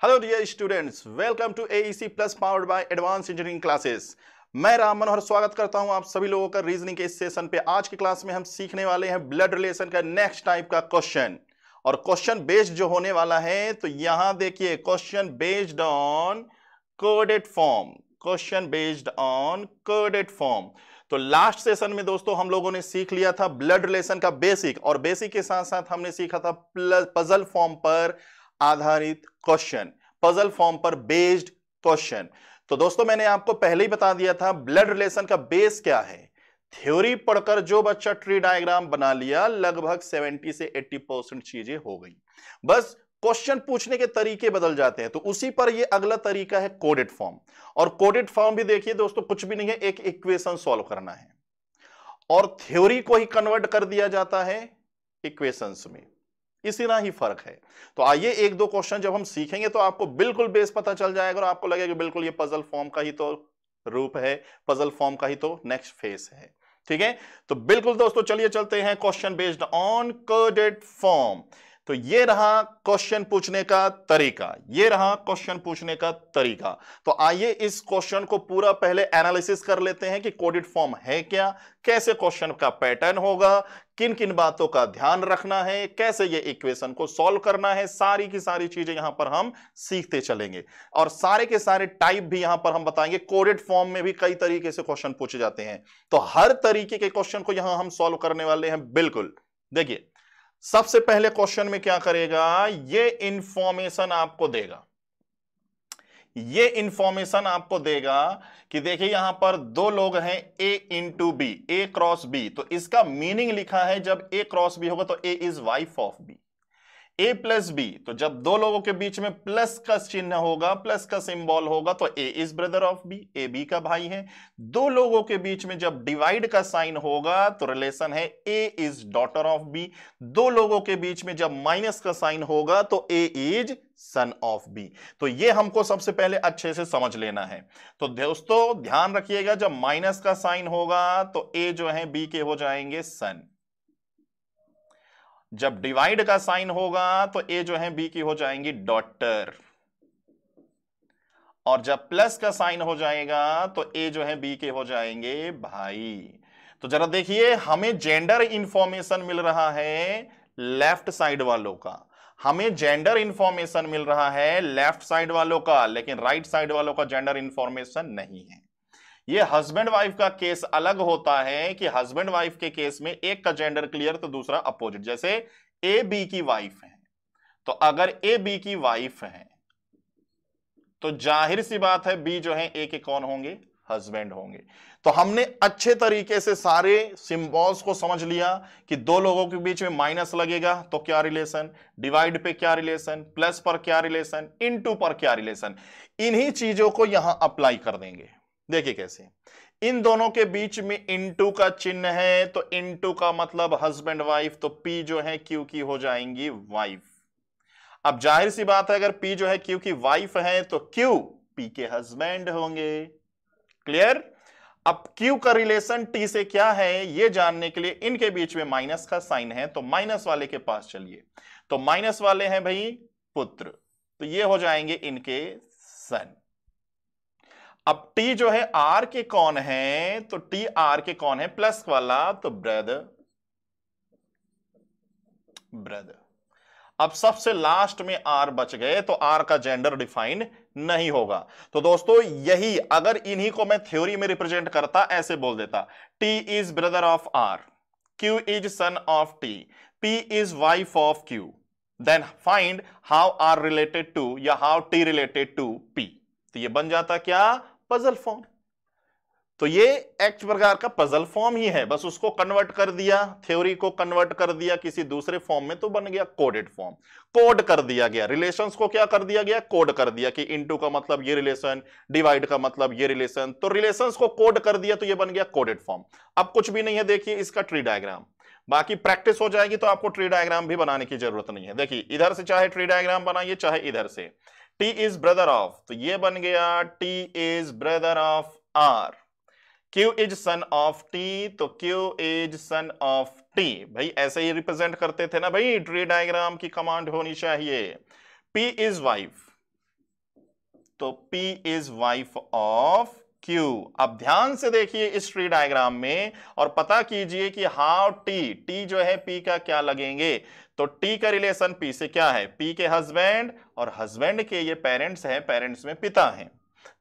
Hello dear students, welcome to AEC plus powered by advance engineering classes. मैं राम मनोहर स्वागत करता हूं आप सभी लोगों का रीजनिंग के इस सेशन पे। आज की क्लास में हम सीखने वाले हैं ब्लड रिलेशन का नेक्स्ट टाइप का क्वेश्चन, और क्वेश्चन बेस्ड जो होने वाला है, तो यहां देखिए question based on coded form. Question based on coded form. तो लास्ट सेशन में दोस्तों हम लोगों ने सीख लिया था ब्लड रिलेशन का बेसिक, और बेसिक के साथ साथ हमने सीखा था पजल फॉर्म पर आधारित क्वेश्चन, पजल फॉर्म पर बेस्ड क्वेश्चन। तो दोस्तों मैंने आपको पहले ही बता दिया था ब्लड रिलेशन का बेस क्या है। थ्योरी पढ़कर जो बच्चा ट्री डायग्राम बना लिया, लगभग 70 से 80% चीजें हो गई। बस क्वेश्चन पूछने के तरीके बदल जाते हैं। तो उसी पर ये अगला तरीका है कोडेड फॉर्म। और कोडेड फॉर्म भी देखिए दोस्तों, कुछ भी नहीं है, एक इक्वेशन सॉल्व करना है और थ्योरी को ही कन्वर्ट कर दिया जाता है इक्वेशंस में। इतना ही फर्क है। तो आइए एक दो क्वेश्चन जब हम सीखेंगे तो आपको बिल्कुल बेस पता चल जाएगा और आपको लगेगा बिल्कुल ये पजल फॉर्म का ही तो रूप है, पजल फॉर्म का ही तो नेक्स्ट फेस है। ठीक है, तो बिल्कुल दोस्तों चलिए चलते हैं question based on coded form. तो ये रहा क्वेश्चन पूछने का तरीका, ये रहा क्वेश्चन पूछने का तरीका। तो आइए इस क्वेश्चन को पूरा पहले एनालिसिस कर लेते हैं कि कोडेड फॉर्म है क्या, कैसे क्वेश्चन का पैटर्न होगा, किन किन बातों का ध्यान रखना है, कैसे ये इक्वेशन को सॉल्व करना है। सारी की सारी चीजें यहां पर हम सीखते चलेंगे और सारे के सारे टाइप भी यहां पर हम बताएंगे। कोडेड फॉर्म में भी कई तरीके से क्वेश्चन पूछे जाते हैं, तो हर तरीके के क्वेश्चन को यहां हम सॉल्व करने वाले हैं। बिल्कुल देखिए, सबसे पहले क्वेश्चन में क्या करेगा, ये इंफॉर्मेशन आपको देगा, ये इंफॉर्मेशन आपको देगा कि देखिए यहां पर दो लोग हैं ए इंटू बी, ए क्रॉस बी। तो इसका मीनिंग लिखा है जब ए क्रॉस बी होगा तो A is wife of B. A plus B, तो जब दो लोगों के बीच में प्लस का चिन्ह होगा, प्लस का सिंबल होगा, तो A is brother of B, A B का भाई है। दो लोगों के बीच में जब डिवाइड का साइन होगा तो रिलेशन है ए इज डॉटर ऑफ बी। दो लोगों के बीच में जब माइनस का साइन होगा तो A is son of B. तो ये हमको सबसे पहले अच्छे से समझ लेना है। तो दोस्तों ध्यान रखिएगा, जब माइनस का साइन होगा तो ए जो है बी के हो जाएंगे सन, जब डिवाइड का साइन होगा तो ए जो है बी की हो जाएंगी डॉटर, और जब प्लस का साइन हो जाएगा तो ए जो है बी के हो जाएंगे भाई। तो जरा देखिए, हमें जेंडर इंफॉर्मेशन मिल रहा है लेफ्ट साइड वालों का, हमें जेंडर इंफॉर्मेशन मिल रहा है लेफ्ट साइड वालों का, लेकिन राइट साइड वालों का जेंडर इंफॉर्मेशन नहीं है। ये हस्बैंड वाइफ का केस अलग होता है कि हस्बैंड वाइफ के केस में एक का जेंडर क्लियर तो दूसरा अपोजिट। जैसे ए बी की वाइफ है, तो अगर ए बी की वाइफ है तो जाहिर सी बात है बी जो है ए के कौन होंगे, हस्बैंड होंगे। तो हमने अच्छे तरीके से सारे सिंबल्स को समझ लिया कि दो लोगों के बीच में माइनस लगेगा तो क्या रिलेशन, डिवाइड पे क्या रिलेशन, प्लस पर क्या रिलेशन, इनटू पर क्या रिलेशन। इन्हीं चीजों को यहां अप्लाई कर देंगे। देखिए कैसे, इन दोनों के बीच में इनटू का चिन्ह है तो इनटू का मतलब हस्बैंड वाइफ, तो पी जो है क्यू की हो जाएंगी वाइफ। अब जाहिर सी बात है अगर पी जो है क्यू की वाइफ है तो क्यू पी के हस्बैंड होंगे। क्लियर। अब क्यू का रिलेशन टी से क्या है ये जानने के लिए इनके बीच में माइनस का साइन है, तो माइनस वाले के पास चलिए। तो माइनस वाले हैं भाई पुत्र, तो ये हो जाएंगे इनके सन। अब टी जो है आर के कौन है, तो टी आर के कौन है, प्लस वाला, तो ब्रदर, ब्रदर। अब सबसे लास्ट में आर बच गए, तो आर का जेंडर डिफाइन नहीं होगा। तो दोस्तों यही अगर इन्हीं को मैं थ्योरी में रिप्रेजेंट करता, ऐसे बोल देता, T is brother of R, Q is son of T, P is wife of Q, then find how R related to या how T related to P. तो ये बन जाता क्या, पजल फॉर्म। तो ये एक प्रकार का पजल फॉर्म ही है, बस उसको कन्वर्ट कर दिया, थ्योरी को कन्वर्ट कर दिया किसी दूसरे फॉर्म में, तो बन गया कोडेड फॉर्म। कोड कर दिया गया, रिलेशंस को क्या कर दिया गया, कोड कर दिया कि इनटू का मतलब ये रिलेशन, डिवाइड का मतलब ये रिलेशन, तो रिलेशंस को कोड कर दिया तो ये बन गया कोडेड फॉर्म। अब कुछ भी नहीं है, देखिए इसका ट्री डायग्राम, बाकी प्रैक्टिस हो जाएगी तो आपको ट्री डायग्राम भी बनाने की जरूरत नहीं है। देखिए इधर से चाहे ट्री डायग्राम बनाइए चाहे इधर से। टी इज ब्रदर ऑफ, तो ये बन गया T is brother of R. Q is son of T, तो Q is son of T। भाई ऐसे ही रिप्रेजेंट करते थे ना भाई, ट्री डायग्राम की कमांड होनी चाहिए। P इज वाइफ, तो P is wife of Q। अब ध्यान से देखिए इस ट्री डायग्राम में और पता कीजिए कि हाउ T जो है P का क्या लगेंगे। तो T का रिलेशन P से क्या है, P के हस्बैंड, और हस्बैंड के ये पेरेंट्स हैं, पेरेंट्स में पिता हैं,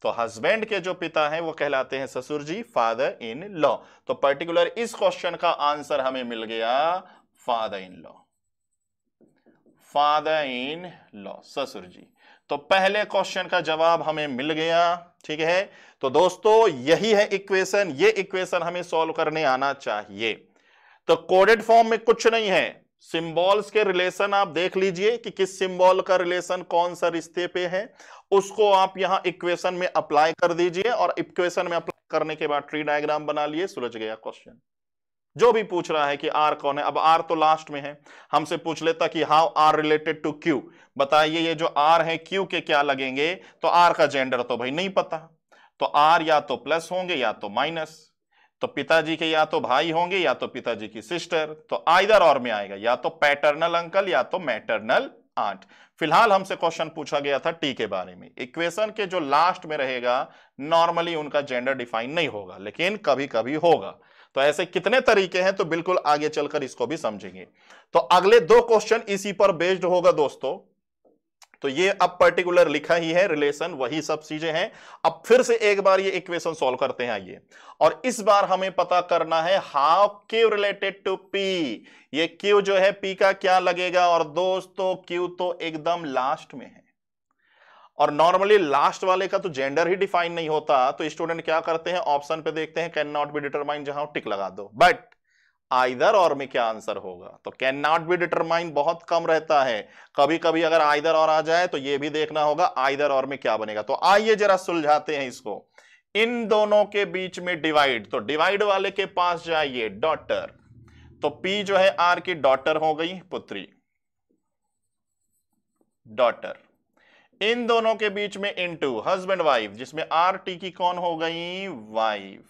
तो हस्बैंड के जो पिता हैं वो कहलाते हैं ससुर जी, फादर इन लॉ। तो पर्टिकुलर इस क्वेश्चन का आंसर हमें मिल गया father in law, father in law, ससुर जी। तो पहले क्वेश्चन का जवाब हमें मिल गया। ठीक है, तो दोस्तों यही है इक्वेशन, ये इक्वेशन हमें सॉल्व करने आना चाहिए। तो कोडेड फॉर्म में कुछ नहीं है, सिंबल्स के रिलेशन आप देख लीजिए कि किस सिंबल का रिलेशन कौन सा रिश्ते पे है, उसको आप यहां इक्वेशन में अप्लाई कर दीजिए, और इक्वेशन में अप्लाई करने के बाद ट्री डायग्राम बना लिए, सुलझ गया क्वेश्चन। जो भी पूछ रहा है कि आर कौन है, अब आर तो लास्ट में है, हमसे पूछ लेता कि how R related to Q, बताइए ये जो आर है क्यू के क्या लगेंगे, तो आर का जेंडर तो भाई नहीं पता, तो आर या तो प्लस होंगे या तो माइनस, तो पिताजी के या तो भाई होंगे या तो पिताजी की सिस्टर, तो आइदर और में आएगा, या तो पैटर्नल अंकल या तो मैटरनल आंट। फिलहाल हमसे क्वेश्चन पूछा गया था टी के बारे में। इक्वेशन के जो लास्ट में रहेगा नॉर्मली उनका जेंडर डिफाइन नहीं होगा, लेकिन कभी कभी होगा। तो ऐसे कितने तरीके हैं, तो बिल्कुल आगे चलकर इसको भी समझेंगे। तो अगले दो क्वेश्चन इसी पर बेस्ड होगा दोस्तों। तो ये अब पर्टिकुलर लिखा ही है, रिलेशन वही सब चीजें हैं। अब फिर से एक बार ये इक्वेशन सॉल्व करते हैं आइए, और इस बार हमें पता करना है how Q related to P। ये Q जो है P का क्या लगेगा, और दोस्तों Q तो एकदम लास्ट में है, और नॉर्मली लास्ट वाले का तो जेंडर ही डिफाइन नहीं होता, तो स्टूडेंट क्या करते हैं, ऑप्शन पे देखते हैं कैन नॉट बी डिटरमाइन, जहां टिक लगा दो। बट आइदर और में क्या आंसर होगा, तो कैन नॉट बी डिटरमाइन बहुत कम रहता है, कभी कभी अगर आइदर और आ जाए तो ये भी देखना होगा आइदर और में क्या बनेगा। तो आइए जरा सुलझाते हैं इसको। इन दोनों के बीच में डिवाइड, तो डिवाइड वाले के पास जाइए, डॉटर, तो P जो है R की डॉटर हो गई, पुत्री, डॉटर। इन दोनों के बीच में इनटू हस्बैंड वाइफ, जिसमें आर टी की कौन हो गई, वाइफ,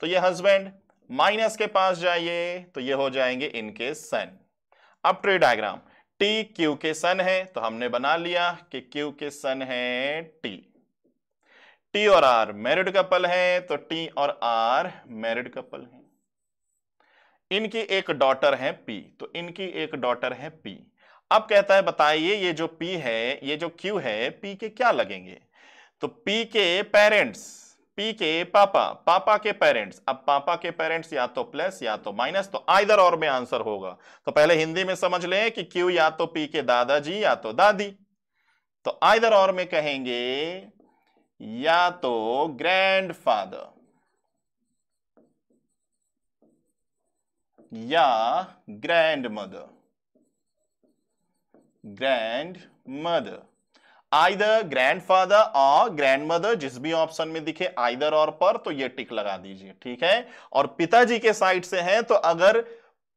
तो ये हस्बैंड। माइनस के पास जाइए तो ये हो जाएंगे इनके सन। अब ट्री डायग्राम, टी क्यू के सन है, तो हमने बना लिया कि क्यू के सन है टी। टी और आर मैरिड कपल है, तो टी और आर मैरिड कपल है। इनकी एक डॉटर है पी, तो इनकी एक डॉटर है पी। अब कहता है बताइए ये जो P है, ये जो Q है, P के क्या लगेंगे, तो P के पेरेंट्स, P के पापा, पापा के पेरेंट्स। अब पापा के पेरेंट्स या तो प्लस या तो माइनस, तो आइदर और में आंसर होगा। तो पहले हिंदी में समझ लें कि Q या तो P के दादाजी या तो दादी, तो आइदर और में कहेंगे या तो ग्रैंडफादर या grand mother, grand mother, either grandfather और ग्रैंडमदर, जिस भी ऑप्शन में दिखे आइदर और पर, तो ये टिक लगा दीजिए, ठीक है। और पिताजी के साइड से है, तो अगर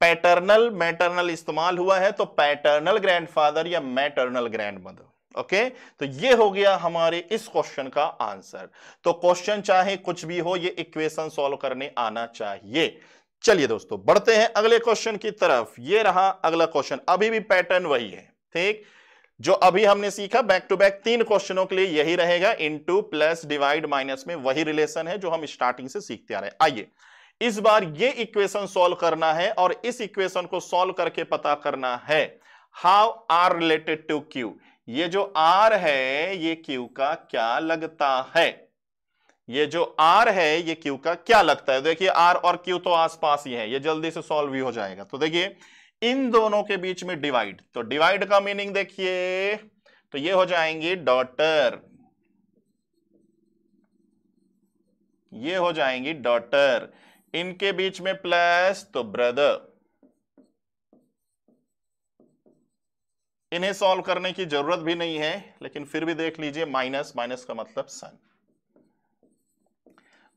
पैटर्नल मैटरनल इस्तेमाल हुआ है तो पैटर्नल ग्रैंडफादर या मैटरनल ग्रैंडमदर। ओके, तो ये हो गया हमारे इस क्वेश्चन का आंसर। तो क्वेश्चन चाहे कुछ भी हो, ये इक्वेशन सॉल्व करने आना चाहिए। चलिए दोस्तों बढ़ते हैं अगले क्वेश्चन की तरफ। ये रहा अगला क्वेश्चन, अभी भी पैटर्न वही है, ठीक, जो अभी हमने सीखा बैक टू बैक 3 क्वेश्चनों के लिए यही रहेगा, इनटू प्लस डिवाइड माइनस में वही रिलेशन है जो हम स्टार्टिंग से सीखते आ रहे हैं। आइए इस बार ये इक्वेशन सॉल्व करना है, और इस इक्वेशन को सॉल्व करके पता करना है how R related to Q. ये जो आर है ये क्यू का क्या लगता है, ये जो आर है ये क्यू का क्या लगता है। देखिए आर और क्यू तो आसपास ही है, ये जल्दी से सॉल्व भी हो जाएगा। तो देखिए इन दोनों के बीच में डिवाइड, तो डिवाइड का मीनिंग देखिए, तो ये हो जाएंगे डॉटर, ये हो जाएंगी डॉटर। इनके बीच में प्लस, तो ब्रदर। इन्हें सॉल्व करने की जरूरत भी नहीं है, लेकिन फिर भी देख लीजिए, माइनस, माइनस का मतलब सन।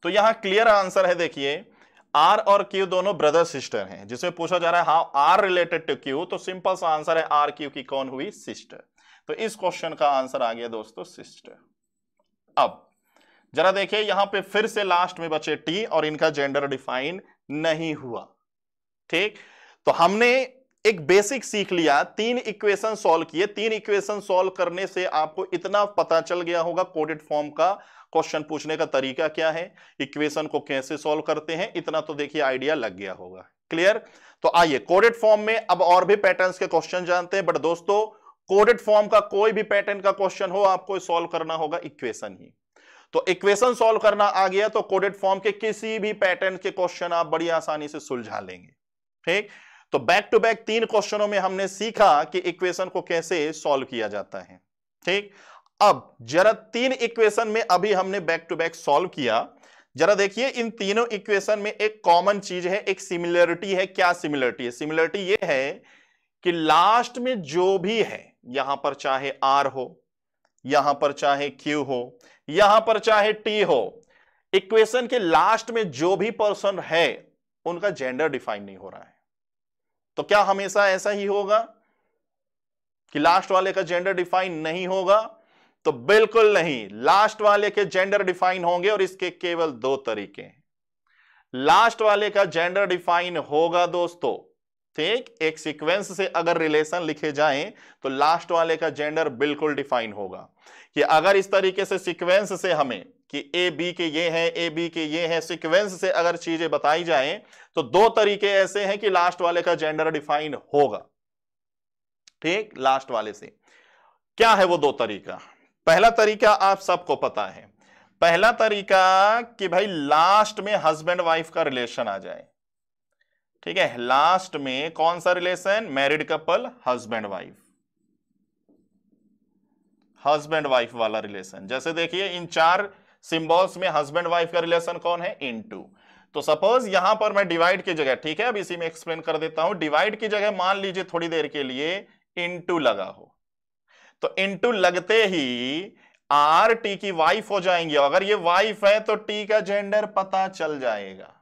तो यहां क्लियर आंसर है, देखिए आर और क्यू दोनों ब्रदर सिस्टर हैं। जिसमें पूछा जा रहा है how R related to Q, तो सिंपल सा आंसर है आर क्यू की कौन हुई, सिस्टर। तो इस क्वेश्चन का आंसर आ गया दोस्तों सिस्टर। अब जरा देखिए यहां पे फिर से लास्ट में बचे टी, और इनका जेंडर डिफाइन नहीं हुआ, ठीक। तो हमने एक बेसिक सीख लिया, 3 इक्वेशन सॉल्व किए, 3 इक्वेशन सॉल्व करने से आपको इतना पता चल गया होगा कोडेड फॉर्म का क्वेश्चन पूछने का तरीका क्या है, इक्वेशन को कैसे सॉल्व करते हैं, इतना तो देखिए आइडिया लग गया होगा। क्लियर? तो आइए कोडेड फॉर्म में अब और भी पैटर्न्स के क्वेश्चन जानते हैं। बट दोस्तों, कोडेड फॉर्म का कोई भी पैटर्न का क्वेश्चन हो, आपको सॉल्व करना होगा इक्वेशन ही। तो इक्वेशन सॉल्व करना आ गया तो कोडेड फॉर्म के किसी भी पैटर्न के क्वेश्चन आप बड़ी आसानी से सुलझा लेंगे। ठीक, तो बैक टू बैक 3 क्वेश्चनों में हमने सीखा कि इक्वेशन को कैसे सॉल्व किया जाता है। ठीक, अब जरा 3 इक्वेशन में अभी हमने बैक टू बैक सॉल्व किया, जरा देखिए इन तीनों इक्वेशन में एक कॉमन चीज है, एक सिमिलरिटी है। क्या सिमिलरिटी है? सिमिलरिटी ये है कि लास्ट में जो भी है, यहां पर चाहे आर हो, यहां पर चाहे क्यू हो, यहां पर चाहे टी हो, इक्वेशन के लास्ट में जो भी पर्सन है उनका जेंडर डिफाइन नहीं हो रहा है। तो क्या हमेशा ऐसा ही होगा कि लास्ट वाले का जेंडर डिफाइन नहीं होगा? तो बिल्कुल नहीं, लास्ट वाले के जेंडर डिफाइन होंगे और इसके केवल 2 तरीके हैं। लास्ट वाले का जेंडर डिफाइन होगा दोस्तों, ठीक, एक सीक्वेंस से अगर रिलेशन लिखे जाएं तो लास्ट वाले का जेंडर बिल्कुल डिफाइन होगा। कि अगर इस तरीके से सीक्वेंस से हमें कि ए बी के ये हैं, ए बी के ये हैं, सीक्वेंस से अगर चीजें बताई जाएं तो 2 तरीके ऐसे हैं कि लास्ट वाले का जेंडर डिफाइन होगा। ठीक, लास्ट वाले से क्या है वो 2 तरीका? पहला तरीका आप सबको पता है, पहला तरीका कि भाई लास्ट में हस्बैंड वाइफ का रिलेशन आ जाए। ठीक है, लास्ट में कौन सा relation? Married couple, husband wife, husband wife वाला रिलेशन। जैसे देखिए इन 4 सिंबल्स में हस्बैंड वाइफ का रिलेशन कौन है? इनटू। तो सपोज यहां पर मैं डिवाइड की जगह, ठीक है अब इसी में एक्सप्लेन कर देता हूं, डिवाइड की जगह मान लीजिए थोड़ी देर के लिए इनटू लगा हो, तो इनटू लगते ही आर टी की वाइफ हो जाएंगी। अगर ये वाइफ है तो टी का जेंडर पता चल जाएगा।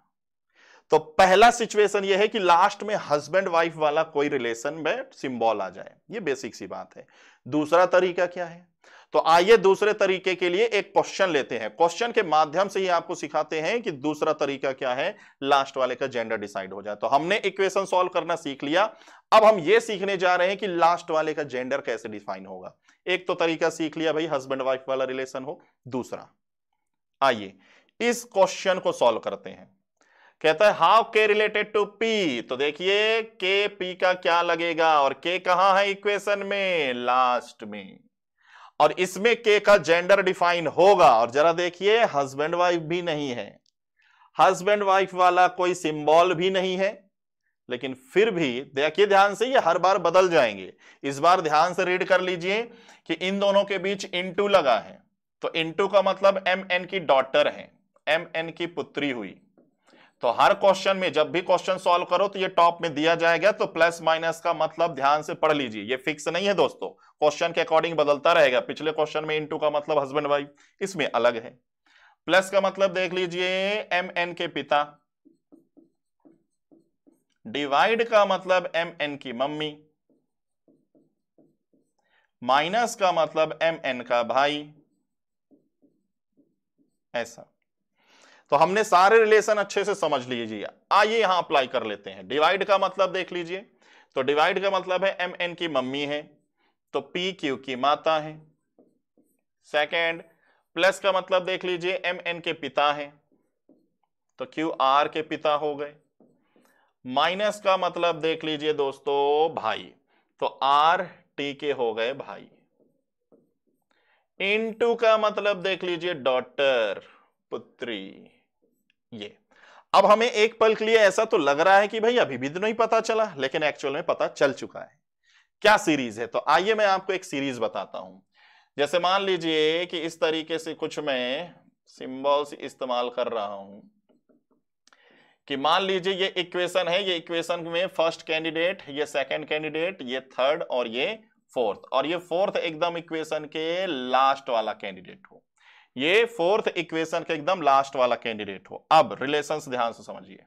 तो पहला सिचुएशन ये है कि लास्ट में हस्बैंड वाइफ वाला कोई रिलेशन में सिंबल आ जाए, ये बेसिक सी बात है। दूसरा तरीका क्या है? तो आइए दूसरे तरीके के लिए एक क्वेश्चन लेते हैं, क्वेश्चन के माध्यम से ही आपको सिखाते हैं कि दूसरा तरीका क्या है, लास्ट वाले का जेंडर डिसाइड हो जाए। तो हमने इक्वेशन सॉल्व करना सीख लिया, अब हम ये सीखने जा रहे हैं कि लास्ट वाले का जेंडर कैसे डिफाइन होगा। एक तो तरीका सीख लिया भाई, हस्बैंड वाइफ वाला रिलेशन हो। दूसरा, आइए इस क्वेश्चन को सॉल्व करते हैं। कहता है हाउ के रिलेटेड टू पी, तो देखिए के पी का क्या लगेगा, और के कहां है इक्वेशन में? लास्ट में। और इसमें के का जेंडर डिफाइन होगा, और जरा देखिए हस्बैंड वाइफ भी नहीं है, हस्बैंड वाइफ वाला कोई सिंबल भी नहीं है, लेकिन फिर भी देखिए ध्यान से, ये हर बार बदल जाएंगे। इस बार ध्यान से रीड कर लीजिए कि इन दोनों के बीच इनटू लगा है, तो इनटू का मतलब एम एन की डॉटर है, एम एन की पुत्री हुई। तो हर क्वेश्चन में जब भी क्वेश्चन सॉल्व करो तो ये टॉप में दिया जाएगा, तो प्लस माइनस का मतलब ध्यान से पढ़ लीजिए, ये फिक्स नहीं है दोस्तों, क्वेश्चन के अकॉर्डिंग बदलता रहेगा। पिछले क्वेश्चन में इनटू का मतलब हस्बैंड वाइफ, इसमें अलग है। प्लस का मतलब देख लीजिए एम एन के पिता, डिवाइड का मतलब एम एन की मम्मी, माइनस का मतलब एम एन का भाई, ऐसा। तो हमने सारे रिलेशन अच्छे से समझ लीजिए, आइए यहां अप्लाई कर लेते हैं। डिवाइड का मतलब देख लीजिए, तो डिवाइड का मतलब है एम एन की मम्मी है, तो पी क्यू की माता है। सेकंड, प्लस का मतलब देख लीजिए एम एन के पिता है, तो क्यू आर के पिता हो गए। माइनस का मतलब देख लीजिए दोस्तों भाई, तो आर टी के हो गए भाई। इनटू का मतलब देख लीजिए डॉटर, पुत्री। ये अब हमें एक पल के लिए ऐसा तो लग रहा है कि भाई अभी भी तो नहीं पता चला, लेकिन एक्चुअल में पता चल चुका है। क्या सीरीज है? तो आइए मैं आपको एक सीरीज बताता हूं। जैसे मान लीजिए कि इस तरीके से कुछ मैं सिंबल्स इस्तेमाल कर रहा हूं कि मान लीजिए ये इक्वेशन है, ये इक्वेशन में फर्स्ट कैंडिडेट, ये सेकंड कैंडिडेट, ये थर्ड और ये फोर्थ, और ये फोर्थ एकदम इक्वेशन के लास्ट वाला कैंडिडेट हो, ये फोर्थ इक्वेशन के एकदम लास्ट वाला कैंडिडेट हो। अब रिलेशंस ध्यान से समझिए,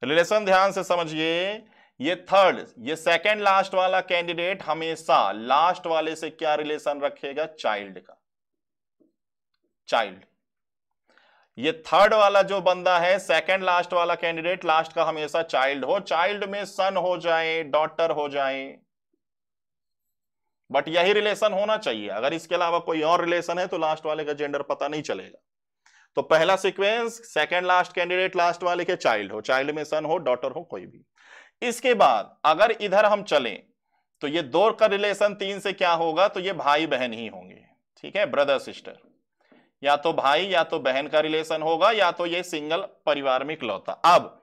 रिलेशन ध्यान से समझिए। ये थर्ड, ये सेकंड लास्ट वाला कैंडिडेट हमेशा लास्ट वाले से क्या रिलेशन रखेगा? चाइल्ड का, चाइल्ड। ये थर्ड वाला जो बंदा है, सेकंड लास्ट वाला कैंडिडेट, लास्ट का हमेशा चाइल्ड हो, चाइल्ड में सन हो जाए, डॉटर हो जाए, बट यही रिलेशन होना चाहिए। अगर इसके अलावा कोई और रिलेशन है तो लास्ट वाले का जेंडर पता नहीं चलेगा। तो पहला sequence, second last candidate last वाले के चाइल्ड हो, चाइल्ड में सन हो, डॉटर हो, कोई भी। इसके बाद अगर इधर हम चलें तो ये दो का रिलेशन तीन से क्या होगा, तो ये भाई बहन ही होंगे, ठीक है, ब्रदर सिस्टर, या तो भाई या तो बहन का रिलेशन होगा, या तो ये सिंगल परिवार में इकलौता। अब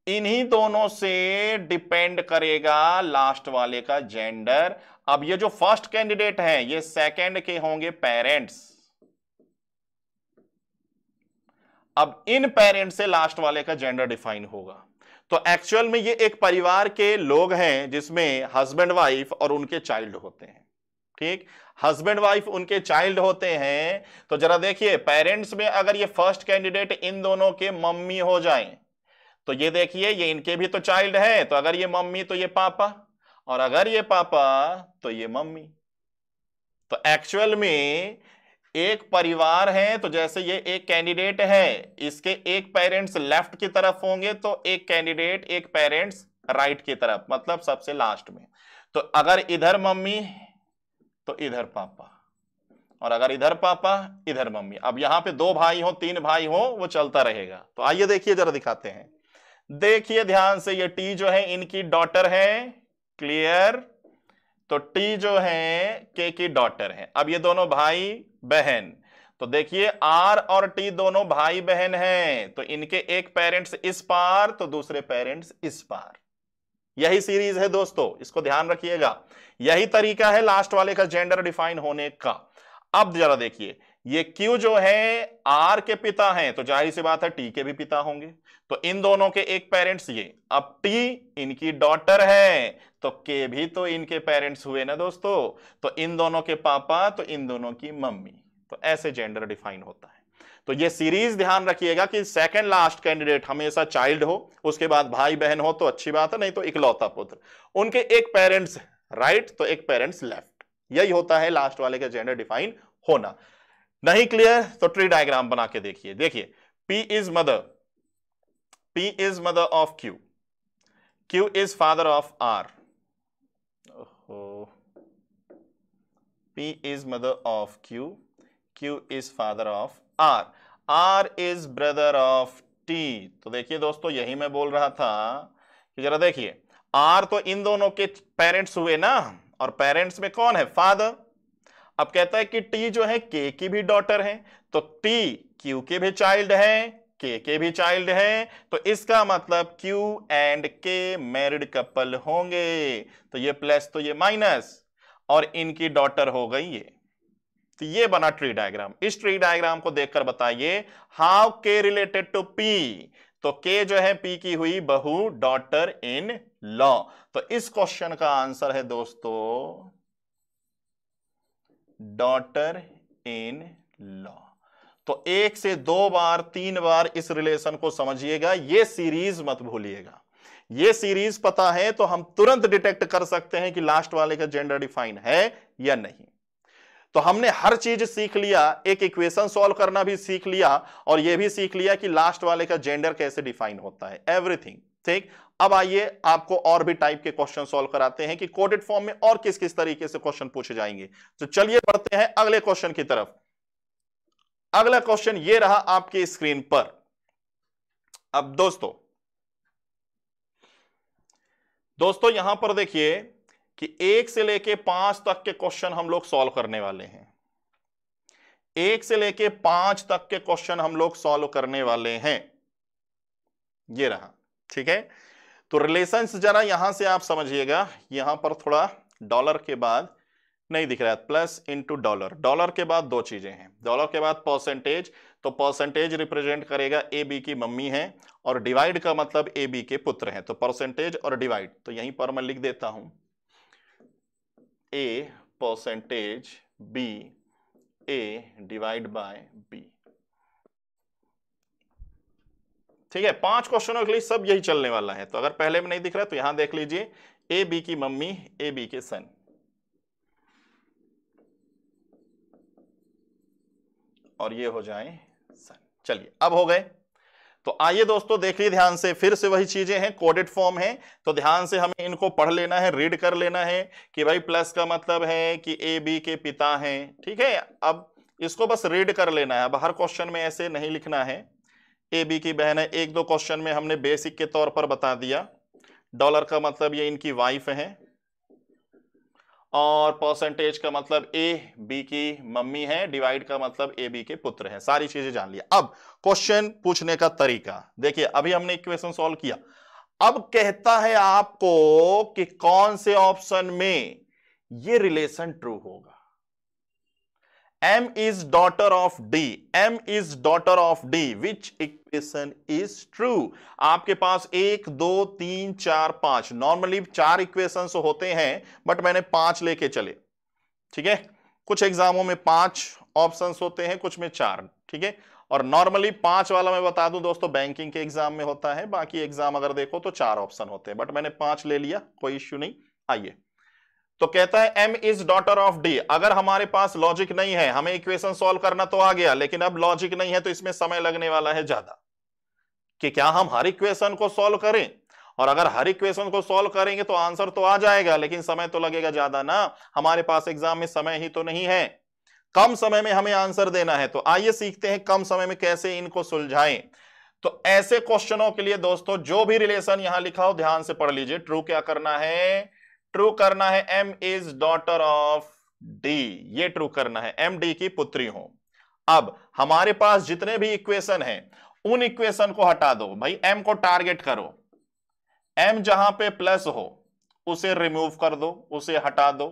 इन्हीं दोनों से डिपेंड करेगा लास्ट वाले का जेंडर। अब ये जो फर्स्ट कैंडिडेट है ये सेकंड के होंगे पेरेंट्स। अब इन पेरेंट्स से लास्ट वाले का जेंडर डिफाइन होगा। तो एक्चुअल में ये एक परिवार के लोग हैं जिसमें हस्बैंड वाइफ और उनके चाइल्ड होते हैं, ठीक, हस्बैंड वाइफ उनके चाइल्ड होते हैं। तो जरा देखिए, पेरेंट्स में अगर ये फर्स्ट कैंडिडेट इन दोनों के मम्मी हो जाएं, तो ये देखिए ये इनके भी तो चाइल्ड है, तो अगर ये मम्मी तो ये पापा, और अगर ये पापा तो ये मम्मी। तो एक्चुअल में एक परिवार है, तो जैसे ये एक कैंडिडेट है, इसके एक पेरेंट्स लेफ्ट की तरफ होंगे, तो एक कैंडिडेट एक पेरेंट्स राइट की तरफ, मतलब सबसे लास्ट में। तो अगर इधर मम्मी तो इधर पापा, और अगर इधर पापा इधर मम्मी। अब यहां पे दो भाई हो, तीन भाई हो, वो चलता रहेगा। तो आइए देखिए, जरा दिखाते हैं, देखिए ध्यान से, ये टी जो है इनकी डॉटर है, क्लियर। तो टी जो है के की डॉटर है। अब ये दोनों भाई बहन, तो देखिए आर और टी दोनों भाई बहन हैं, तो इनके एक पेरेंट्स इस पार तो दूसरे पेरेंट्स इस पार। यही सीरीज है दोस्तों, इसको ध्यान रखिएगा। यही तरीका है लास्ट वाले का जेंडर डिफाइन होने का। अब जरा देखिए, ये क्यू जो है आर के पिता हैं, तो जाहिर सी बात है टी के भी पिता होंगे, तो इन दोनों के एक पेरेंट्स ये। अब टी इनकी डॉटर है, तो के भी तो इनके पेरेंट्स हुए ना दोस्तों, तो इन दोनों के पापा तो इन दोनों की मम्मी। तो ऐसे जेंडर डिफाइन होता है। तो ये सीरीज ध्यान रखिएगा कि सेकंड लास्ट कैंडिडेट हमेशा चाइल्ड हो, उसके बाद भाई बहन हो तो अच्छी बात है, नहीं तो इकलौता पुत्र, उनके एक पेरेंट्स राइट तो एक पेरेंट्स लेफ्ट। यही होता है लास्ट वाले का जेंडर डिफाइन होना। नहीं क्लियर तो ट्री डायग्राम बना के देखिए। देखिए, P is mother of Q, Q is father of R, P is mother of Q, Q is father of R, R is brother of T। तो देखिए दोस्तों, यही मैं बोल रहा था कि जरा देखिए, R तो इन दोनों के पेरेंट्स हुए ना, और पेरेंट्स में कौन है, फादर। अब कहता है कि टी जो है के की भी डॉटर है, तो टी क्यू के भी चाइल्ड है, के भी चाइल्ड है, तो इसका मतलब क्यू एंड के मैरिड कपल होंगे। तो ये प्लस तो ये माइनस, और इनकी डॉटर हो गई ये। तो ये बना ट्री डायग्राम। इस ट्री डायग्राम को देखकर बताइए हाउ के रिलेटेड टू पी। तो के जो है पी की हुई बहू, डॉटर इन लॉ। तो इस क्वेश्चन का आंसर है दोस्तों डॉटर इन लॉ। तो एक से दो बार तीन बार इस रिलेशन को समझिएगा, ये सीरीज मत भूलिएगा। ये सीरीज पता है तो हम तुरंत डिटेक्ट कर सकते हैं कि लास्ट वाले का जेंडर डिफाइन है या नहीं। तो हमने हर चीज सीख लिया, एक इक्वेशन सॉल्व करना भी सीख लिया, और यह भी सीख लिया कि लास्ट वाले का जेंडर कैसे डिफाइन होता है, एवरीथिंग ठीक। अब आइए आपको और भी टाइप के क्वेश्चन सॉल्व कराते हैं कि कोडेड फॉर्म में और किस किस तरीके से क्वेश्चन पूछे जाएंगे। तो चलिए बढ़ते हैं अगले क्वेश्चन की तरफ। अगला क्वेश्चन ये रहा आपकी स्क्रीन पर। अब दोस्तों यहां पर देखिए कि 1 से लेके 5 तक के क्वेश्चन हम लोग सॉल्व करने वाले हैं। 1 से लेके 5 तक के क्वेश्चन हम लोग सॉल्व करने वाले हैं। ये रहा, ठीक है। तो रिलेशंस जरा यहां से आप समझिएगा, यहां पर थोड़ा डॉलर के बाद नहीं दिख रहा है, प्लस इंटू डॉलर। डॉलर के बाद दो चीजें हैं, डॉलर के बाद परसेंटेज। तो परसेंटेज रिप्रेजेंट करेगा ए बी की मम्मी है, और डिवाइड का मतलब ए बी के पुत्र हैं। तो परसेंटेज और डिवाइड, तो यहीं पर मैं लिख देता हूं A percentage B, A divide by B, ठीक है। 5 क्वेश्चनों के लिए सब यही चलने वाला है। तो अगर पहले में नहीं दिख रहा है तो यहां देख लीजिए, ए बी की मम्मी, ए बी के सन, और ये हो जाए सन। चलिए अब हो गए। तो आइए दोस्तों देखिए ध्यान से, फिर से वही चीजें हैं, कोडेड फॉर्म है, तो ध्यान से हमें इनको पढ़ लेना है, रीड कर लेना है कि भाई प्लस का मतलब है कि ए बी के पिता हैं, ठीक है। अब इसको बस रीड कर लेना है, अब हर क्वेश्चन में ऐसे नहीं लिखना है। ए बी की बहन है, एक दो क्वेश्चन में हमने बेसिक के तौर पर बता दिया। डॉलर का मतलब ये इनकी वाइफ है, और परसेंटेज का मतलब ए बी की मम्मी है, डिवाइड का मतलब ए बी के पुत्र हैं। सारी चीजें जान लिया। अब क्वेश्चन पूछने का तरीका देखिए, अभी हमने इक्वेशन सॉल्व किया, अब कहता है आपको कि कौन से ऑप्शन में ये रिलेशन ट्रू होगा। M is daughter of D, M is daughter of D, which equation is true? आपके पास 1 2 3 4 5, नॉर्मली 4 इक्वेशंस होते हैं, बट मैंने 5 लेके चले, ठीक है। कुछ एग्जामों में 5 ऑप्शंस होते हैं, कुछ में 4, ठीक है। और नॉर्मली 5 वाला मैं बता दूं दोस्तों बैंकिंग के एग्जाम में होता है, बाकी एग्जाम अगर देखो तो 4 ऑप्शन होते हैं, बट मैंने 5 ले लिया, कोई इश्यू नहीं। आइए, तो कहता है M is daughter of D। अगर हमारे पास लॉजिक नहीं है, हमें इक्वेशन सॉल्व करना तो आ गया, लेकिन अब लॉजिक नहीं है तो इसमें समय लगने वाला है ज्यादा, कि क्या हम हर इक्वेशन को सॉल्व करें। और अगर हर इक्वेशन को सॉल्व करेंगे तो आंसर तो आ जाएगा, लेकिन समय तो लगेगा ज्यादा ना। हमारे पास एग्जाम में समय ही तो नहीं है, कम समय में हमें आंसर देना है। तो आइए सीखते हैं कम समय में कैसे इनको सुलझाएं। तो ऐसे क्वेश्चनों के लिए दोस्तों जो भी रिलेशन यहां लिखा हो ध्यान से पढ़ लीजिए। ट्रू क्या करना है, ट्रू करना है M is daughter of D, ये ट्रू करना है, M D की पुत्री हो। अब हमारे पास जितने भी इक्वेशन हैं उन इक्वेशन को हटा दो भाई, M को टारगेट करो, M जहां पे प्लस हो उसे रिमूव कर दो, उसे हटा दो।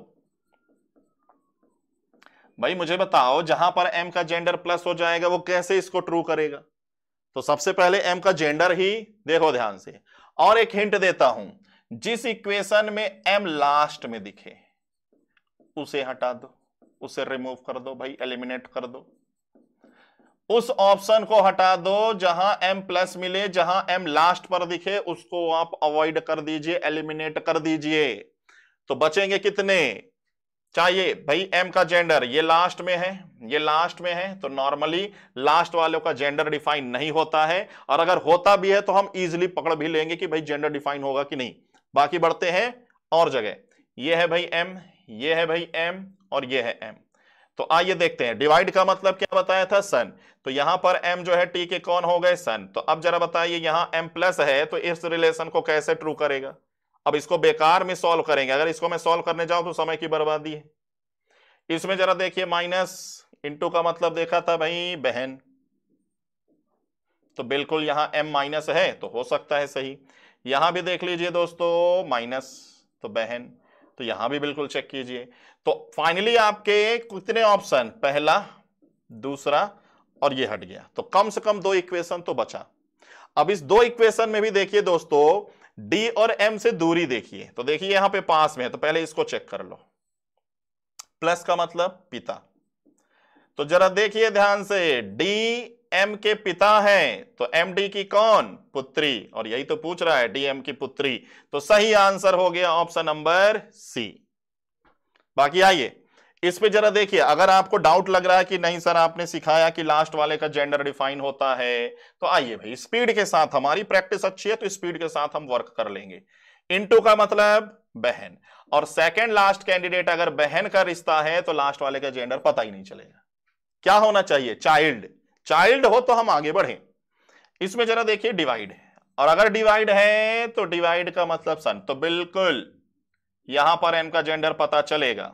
भाई मुझे बताओ जहां पर M का जेंडर प्लस हो जाएगा वो कैसे इसको ट्रू करेगा। तो सबसे पहले M का जेंडर ही देखो ध्यान से। और एक हिंट देता हूं, जिस इक्वेशन में M लास्ट में दिखे उसे हटा दो, उसे रिमूव कर दो भाई, एलिमिनेट कर दो। उस ऑप्शन को हटा दो जहां M प्लस मिले, जहां M लास्ट पर दिखे उसको आप अवॉइड कर दीजिए, एलिमिनेट कर दीजिए। तो बचेंगे कितने चाहिए भाई, M का जेंडर ये लास्ट में है, ये लास्ट में है, तो नॉर्मली लास्ट वालों का जेंडर डिफाइन नहीं होता है, और अगर होता भी है तो हम इजीली पकड़ भी लेंगे कि भाई जेंडर डिफाइन होगा कि नहीं। बाकी बढ़ते हैं और जगह, ये है भाई M, ये है भाई M, और ये है M। तो आइए देखते हैं, डिवाइड का मतलब क्या बताया था, सन। तो यहां पर M जो है T के कौन हो गए, सन। तो अब जरा बताइए यहां M प्लस है तो इस रिलेशन को कैसे ट्रू करेगा। अब इसको बेकार में सॉल्व करेंगे, अगर इसको मैं सॉल्व करने जाऊं तो समय की बर्बादी है। इसमें जरा देखिए, माइनस इंटू का मतलब देखा था भाई बहन, तो बिल्कुल यहां M माइनस है तो हो सकता है सही। यहां भी देख लीजिए दोस्तों माइनस, तो बहन, तो यहां भी बिल्कुल चेक कीजिए। तो फाइनली आपके कितने ऑप्शन, पहला, दूसरा और ये हट गया, तो कम से कम 2 इक्वेशन तो बचा। अब इस 2 इक्वेशन में भी देखिए दोस्तों D और M से दूरी देखिए, तो देखिए यहां पे पास में है, तो पहले इसको चेक कर लो। प्लस का मतलब पिता, तो जरा देखिए ध्यान से, D M के पिता हैं तो MD की कौन, पुत्री, और यही तो पूछ रहा है DM की पुत्री। तो सही आंसर हो गया ऑप्शन नंबर C। बाकी आइए इस पे जरा देखिए, अगर आपको डाउट लग रहा है कि नहीं सर आपने सिखाया कि लास्ट वाले का जेंडर डिफाइन होता है, तो आइए भाई स्पीड के साथ, हमारी प्रैक्टिस अच्छी है तो स्पीड के साथ हम वर्क कर लेंगे। इनटू का मतलब बहन, और सेकंड लास्ट कैंडिडेट अगर बहन का रिश्ता है तो लास्ट वाले का जेंडर पता ही नहीं चलेगा। क्या होना चाहिए, चाइल्ड, चाइल्ड हो तो हम आगे बढ़े। इसमें जरा देखिए डिवाइड है, और अगर डिवाइड है तो डिवाइड का मतलब सन, तो बिल्कुल यहां पर M का जेंडर पता चलेगा।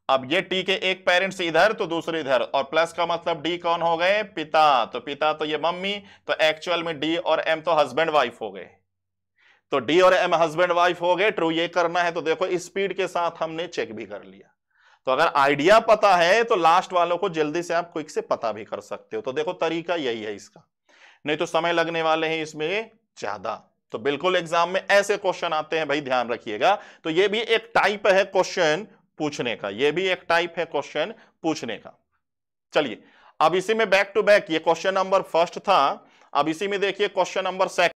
अब ये T के एक पेरेंट्स इधर तो दूसरे इधर, और प्लस का मतलब D कौन हो गए, पिता, तो पिता तो ये मम्मी, तो एक्चुअल में D और M तो हस्बैंड वाइफ हो गए। तो D और M हस्बैंड वाइफ हो गए, ट्रू ये करना है। तो देखो स्पीड के साथ हमने चेक भी कर लिया। तो अगर आइडिया पता है तो लास्ट वालों को जल्दी से आप क्विक से पता भी कर सकते हो। तो देखो तरीका यही है इसका, नहीं तो समय लगने वाले हैं इसमें ज्यादा। तो बिल्कुल एग्जाम में ऐसे क्वेश्चन आते हैं भाई, ध्यान रखिएगा। तो ये भी एक टाइप है क्वेश्चन पूछने का, ये भी एक टाइप है क्वेश्चन पूछने का। चलिए अब इसी में बैक टू बैक, ये क्वेश्चन नंबर फर्स्ट था, अब इसी में देखिए क्वेश्चन नंबर सेकंड।